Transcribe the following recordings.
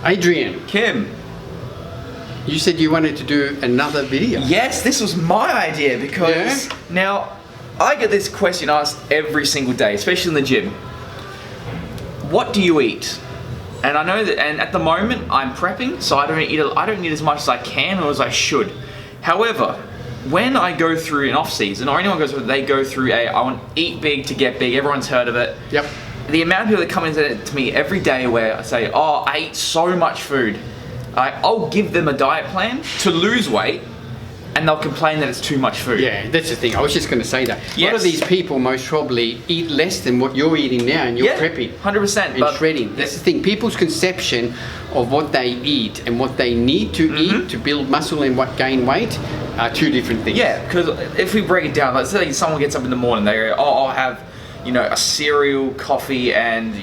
Adrian, Kim. you said you wanted to do another video. Yes, this was my idea because now I get this question asked every single day, especially in the gym. What do you eat? And I know that, and at the moment I'm prepping, so I don't eat as much as I can or as I should. However, when I go through an off season, or anyone goes through, they go through I want to eat big to get big. Everyone's heard of it. Yep. The amount of people that come into to me every day where I say, oh, I eat so much food. I'll give them a diet plan to lose weight, and they'll complain that it's too much food. Yeah, that's the thing. I was just going to say that. Yes. A lot of these people most probably eat less than what you're eating now, and you're prepping. 100%. And shredding. That's the thing. People's conception of what they eat and what they need to eat to build muscle and gain weight are two different things. Yeah, because if we break it down, let's say someone gets up in the morning, they go, oh, I'll have, a cereal, coffee, and,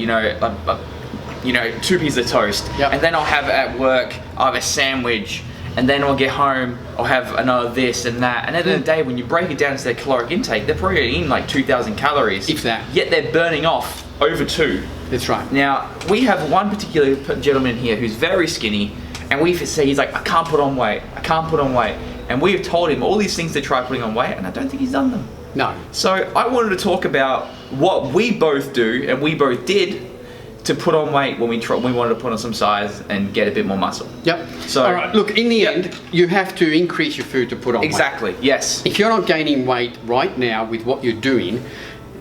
2 pieces of toast. Yep. And then I'll have at work, I'll have a sandwich. And then I'll get home, I'll have another this and that. And at the end of the day, when you break it down to their caloric intake, they're probably eating like 2,000 calories. If that. Yet they're burning off over 2. That's right. Now, we have one particular gentleman here who's very skinny, and we say, he's like, I can't put on weight, I can't put on weight. And we've told him all these things to try putting on weight, and I don't think he's done them. No. So I wanted to talk about what we both do, and we both did, to put on weight when we wanted to put on some size and get a bit more muscle. Yep. So, all right. Look, in the end, you have to increase your food to put on exactly. weight. Yes. If you're not gaining weight right now with what you're doing,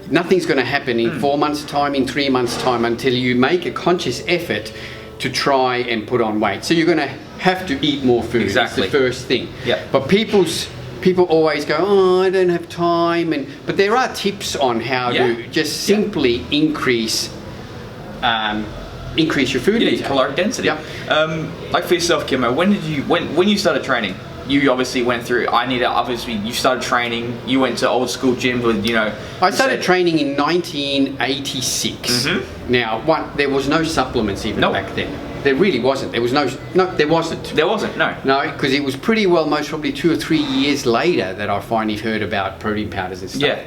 nothing's going to happen in 4 months' time, in 3 months' time, until you make a conscious effort to try and put on weight. So you're going to have to eat more food. Exactly. That's the first thing. Yeah. But people always go, oh, I don't have time, but there are tips on how to just simply increase your food intake. Caloric density. Yep. Like for yourself, Kim, when you started training, you obviously went through. You started training. You went to old school gyms with, I started training in 1986. Now, there was no supplements even back then. There really wasn't. There wasn't. There wasn't. No. No, because it was pretty well, most probably 2 or 3 years later that I finally heard about protein powders and stuff. Yeah.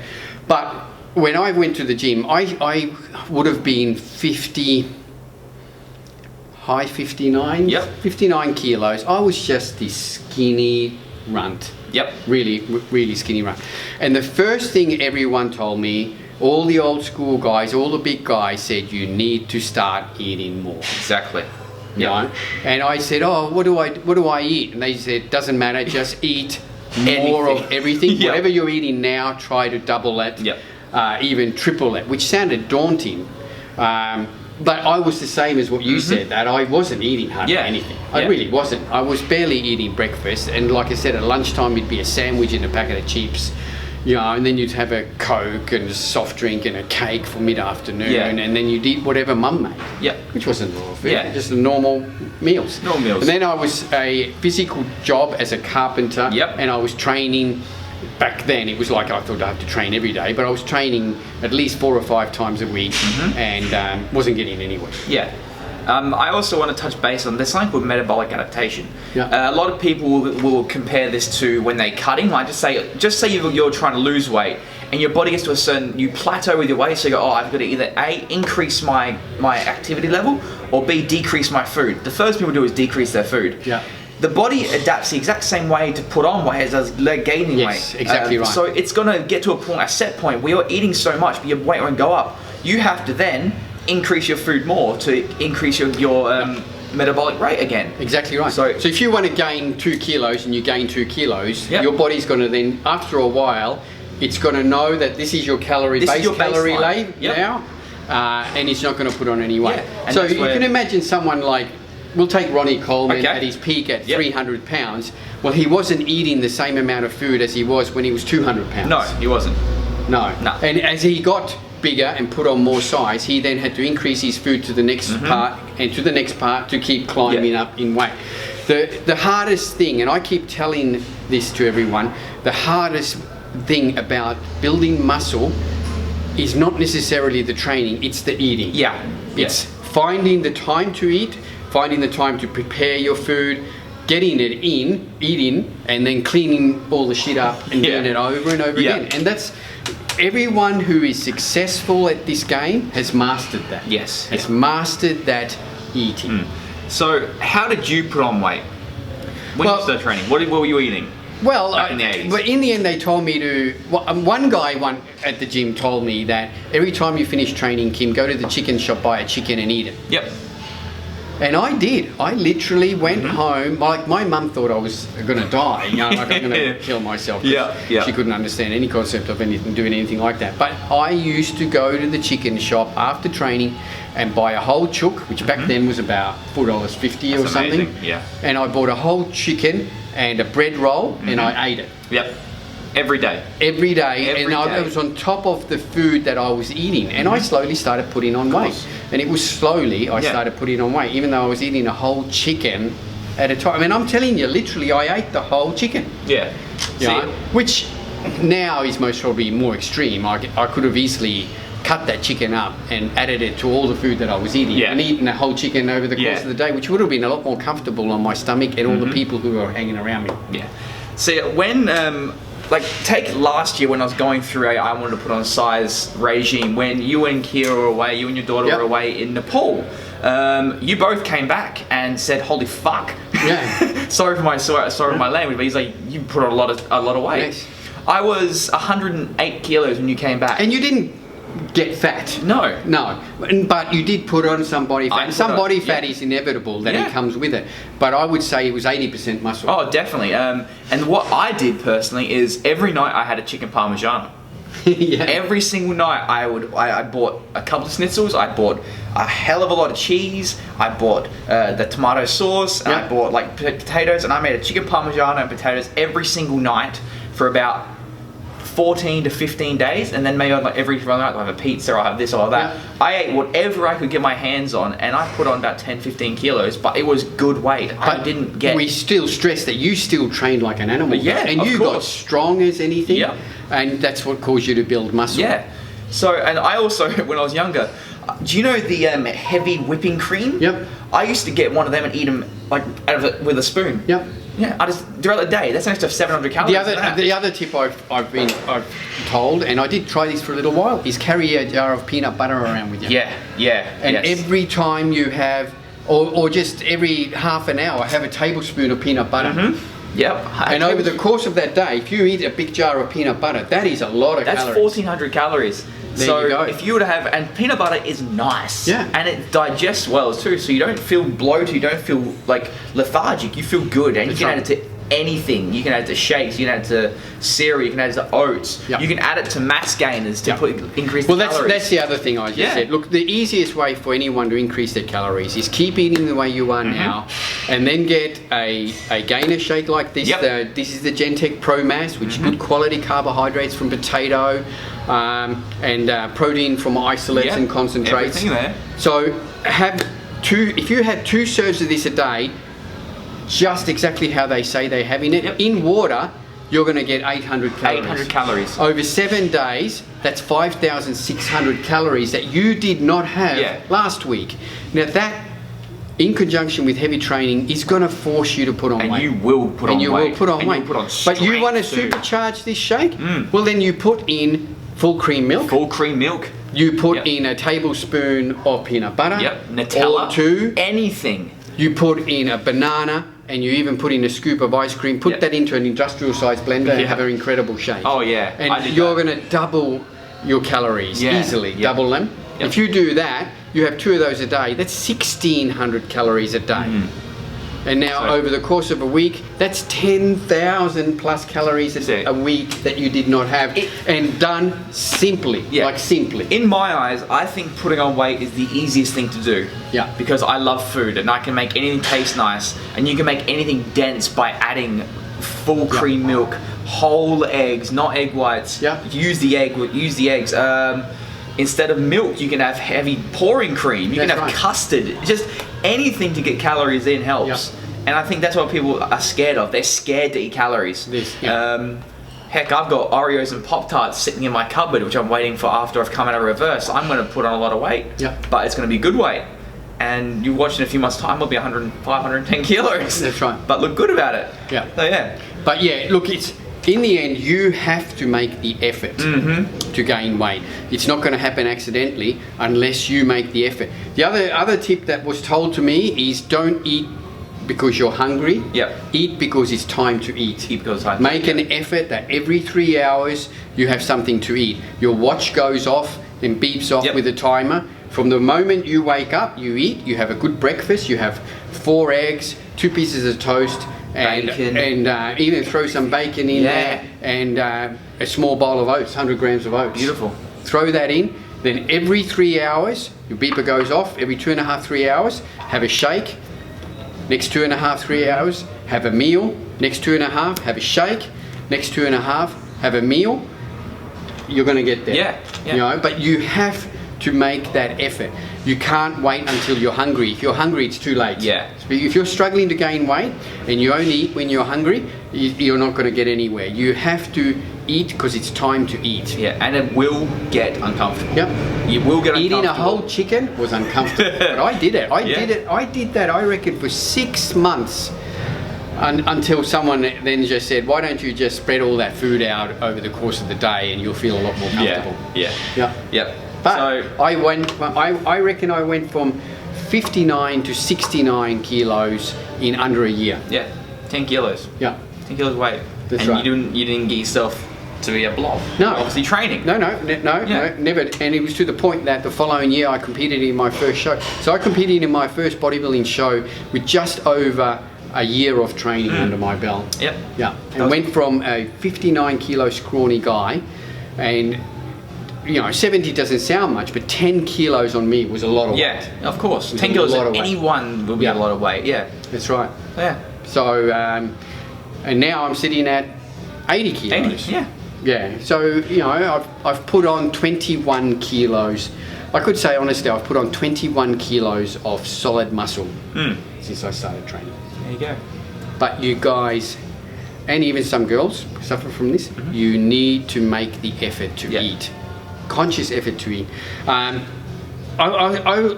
But when I went to the gym, I would have been 59 kilos. I was just this skinny runt. Yep. Really, really skinny runt. And the first thing everyone told me, all the old school guys, all the big guys said, you need to start eating more. Exactly. Yeah. And I said, oh, what do I eat? And they said, doesn't matter, just eat more of everything. Whatever you're eating now, try to double it, even triple it, which sounded daunting. But I was the same as what you said, that I wasn't eating hardly anything. I really wasn't. I was barely eating breakfast, and like I said, at lunchtime it'd be a sandwich and a packet of chips, and then you'd have a Coke and a soft drink and a cake for mid-afternoon, and then you'd eat whatever mum made, which wasn't raw food, just the normal meals. Normal meals. And then I was a physical job as a carpenter, and I was training. Back then it was like I thought I had to train every day, but I was training at least 4 or 5 times a week and wasn't getting anywhere. I also want to touch base on, there's something called metabolic adaptation. A lot of people will compare this to when they're cutting. Like just say you're trying to lose weight and your body gets to a certain, you plateau with your weight, so you go, oh, I've got to either A, increase my activity level, or B, decrease my food. The first people do is decrease their food. The body adapts the exact same way to put on weight as does gaining weight. Yes, exactly right. So it's going to get to a set point where you're eating so much, but your weight won't go up. You have to then increase your food more to increase your metabolic rate again. Exactly right. So if you want to gain 2 kilos and you gain 2 kilos, your body's going to then, after a while, it's going to know that this is your calorie load now, and it's not going to put on any weight. So you can imagine someone like, we'll take Ronnie Coleman at his peak at 300 pounds. Well, he wasn't eating the same amount of food as he was when he was 200 pounds. No, he wasn't. No. And as he got bigger and put on more size, he then had to increase his food to the next part and to the next part to keep climbing up in weight. The hardest thing, and I keep telling this to everyone, the hardest thing about building muscle is not necessarily the training, it's the eating. It's finding the time to eat, finding the time to prepare your food, getting it in, eating, and then cleaning all the shit up and doing it over and over again. And that's, everyone who is successful at this game has mastered that. Has mastered that eating. So how did you put on weight? When you started training, what were you eating? Well, back in the 80s? But in the end, they told me to. One guy at the gym told me that every time you finish training, Kim, go to the chicken shop, buy a chicken, and eat it. Yep. And I did. I literally went home. Like my mum thought I was going to die. You know, like I'm going to kill myself. Yeah. She couldn't understand any concept of doing anything like that. But I used to go to the chicken shop after training and buy a whole chook, which back then was about $4.50 or something. Amazing. Yeah. And I bought a whole chicken and a bread roll, and I ate it. Yep. Every day. Every day. Every and day. It was on top of the food that I was eating. And I slowly started putting on weight. And it was slowly I started putting on weight, even though I was eating a whole chicken at a time. I mean, I'm telling you, literally, I ate the whole chicken. Yeah. You know, which now is most probably more extreme. I could have easily cut that chicken up and added it to all the food that I was eating and eaten a whole chicken over the course of the day, which would have been a lot more comfortable on my stomach and all the people who were hanging around me. Yeah. See, when take last year when I was going through I wanted to put on a size regime, when you and Kira were away, you and your daughter were away in Nepal, you both came back and said, "Holy fuck!" Yeah. sorry for my language, but he's like, "You put on a lot of weight." Yes. I was 108 kilos when you came back, And you didn't get fat. No. But you did put on some body fat. Some body fat is inevitable that it comes with it. But I would say it was 80% muscle. Oh, definitely. And what I did personally is every night I had a chicken parmigiano. Every single night I bought a couple of schnitzels, I bought a hell of a lot of cheese, I bought the tomato sauce, and I bought like potatoes, and I made a chicken parmigiano and potatoes every single night for about 14 to 15 days, and then maybe like every night I'll have a pizza, or I'll have this or that. I ate whatever I could get my hands on, and I put on about 10-15 kilos, but it was good weight. I didn't get... We still stress that you still trained like an animal. And you got strong as anything. And that's what caused you to build muscle. So, and I also, when I was younger, do you know the heavy whipping cream? I used to get one of them and eat them like with a spoon. I just throughout the day. That's an extra 700 calories. The other tip I've been told, and I did try this for a little while, is carry a jar of peanut butter around with you. And every time you have, or just every half an hour, have a tablespoon of peanut butter. And over the course of that day, if you eat a big jar of peanut butter, that is a lot of calories. That's 1,400 calories. There you go. If you were to have, and peanut butter is nice, Yeah. and it digests well too, so you don't feel bloated, you don't feel like lethargic, you feel good, and you can add it to anything. You can add it to shakes, you can add it to cereal, you can add it to oats, you can add it to mass gainers to increase the calories. That's the other thing I just said. Look, the easiest way for anyone to increase their calories is keep eating the way you are now, and then get a gainer shake like this. This is the Gen-Tec Pro Mass, which is good quality carbohydrates from potato, and protein from isolates and concentrates. Everything there. So if you had 2 serves of this a day, just exactly how they say they're having it, in water, you're going to get 800 calories. 800 calories. Over 7 days, that's 5,600 calories that you did not have last week. Now that, in conjunction with heavy training, is going to force you to put on weight. And you will put on weight. Will put on weight. But you want to supercharge this shake? Well, then you put in full cream milk. Full cream milk. You put in a tablespoon of peanut butter. Nutella. Or 2. Anything. You put in a banana, and you even put in a scoop of ice cream. Put that into an industrial sized blender and have an incredible shake. And you're going to double your calories easily. Double them. If you do that, you have 2 of those a day. That's 1,600 calories a day. And now over the course of a week, that's 10,000 plus calories a week that you did not have, and done simply, like simply. In my eyes, I think putting on weight is the easiest thing to do. Because I love food, and I can make anything taste nice, and you can make anything dense by adding full cream milk, whole eggs, not egg whites. Use the eggs. Instead of milk, you can have heavy pouring cream. You can have custard. Just anything to get calories in helps. And I think that's what people are scared of. They're scared to eat calories. Heck, I've got Oreos and Pop-Tarts sitting in my cupboard, which I'm waiting for after I've come out of reverse. I'm going to put on a lot of weight, but it's going to be good weight. And you watch in a few months' time, we'll be 105, 110 kilos. That's right. But look good about it. But look, in the end, you have to make the effort. to gain weight. It's not going to happen accidentally unless you make the effort. The other tip that was told to me is don't eat because you're hungry. Yep. Eat because it's time to eat. Eat because time. Make an effort that every 3 hours you have something to eat. Your watch goes off and beeps off with a timer. From the moment you wake up, you eat. You have a good breakfast. You have 4 eggs, 2 pieces of toast, and even throw some bacon in there, and a small bowl of oats, 100 grams of oats. Beautiful. Throw that in. Then every 3 hours, your beeper goes off. Every 2.5, 3 hours, have a shake. Next 2.5, 3 hours, have a meal. Next 2.5, have a shake. Next 2.5, have a meal. You're going to get there. Yeah. You know, but you have to make that effort. You can't wait until you're hungry. If you're hungry, it's too late. Yeah. If you're struggling to gain weight and you only eat when you're hungry, you're not going to get anywhere. You have to eat because it's time to eat. Yeah, and it will get uncomfortable. Yep. You will get uncomfortable. Eating a whole chicken was uncomfortable, but I did it. I did that, I reckon, for 6 months. Until someone then just said, why don't you just spread all that food out over the course of the day and you'll feel a lot more comfortable. Yep. But So I reckon I went from 59 to 69 kilos in under a year. Yeah, 10 kilos. Yeah. 10 kilos weight. That's and right. you didn't get yourself to be a blob. No. Obviously training. No, never. And it was to the point that the following year I competed in my first show. So I competed in my first bodybuilding show with just over a year of training under my belt. Yep. Yeah. And went from a 59 kilo scrawny guy, and 70 doesn't sound much, but 10 kilos on me was a lot of weight. Yeah, of course. 10 kilos on anyone will be a lot of weight. Yeah. That's right. Yeah. So, and now I'm sitting at 80 kilos. 80, yeah. Yeah. So, I've put on 21 kilos. I could say honestly, I've put on 21 kilos of solid muscle since I started training. There you go. But you guys, and even some girls suffer from this, you need to make the effort to eat. Conscious effort to eat. I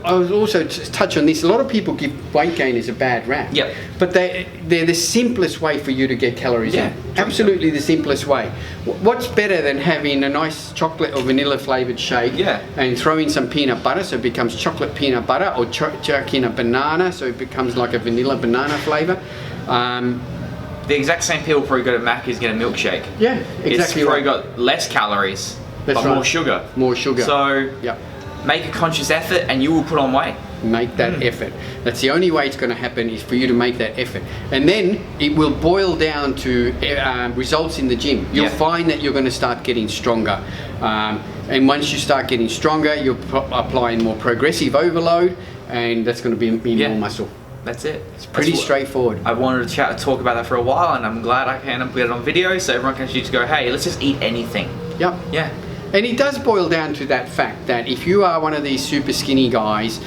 was also touch on this. A lot of people give weight gain as a bad rap. Yep. But they're the simplest way for you to get calories in. Absolutely the simplest way. What's better than having a nice chocolate or vanilla flavored shake and throw in some peanut butter so it becomes chocolate peanut butter, or chuck in a banana so it becomes like a vanilla banana flavor. The exact same people probably go to Macca's get a milkshake. Yeah, exactly. It's probably got less calories, but more sugar. More sugar. So make a conscious effort and you will put on weight. Make that effort. That's the only way it's going to happen, is for you to make that effort. And then it will boil down to results in the gym. You'll find that you're going to start getting stronger. And once you start getting stronger, you're applying more progressive overload, and that's going to be more muscle. That's it. It's pretty straightforward. I wanted to talk about that for a while, and I'm glad I can put it on video so everyone can just go, hey, let's just eat anything. Yep. Yeah. And it does boil down to that fact that if you are one of these super skinny guys,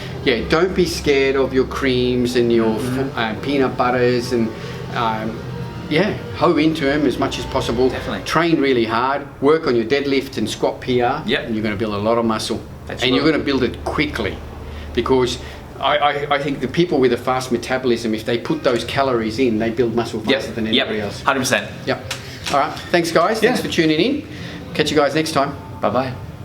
don't be scared of your creams and your peanut butters, and hoe into them as much as possible. Definitely. Train really hard, work on your deadlift and squat PR, and you're going to build a lot of muscle. And you're going to build it quickly, because I think the people with a fast metabolism, if they put those calories in, they build muscle faster than anybody else. 100%. Yep. All right. Thanks, guys. Thanks for tuning in. Catch you guys next time. Bye-bye.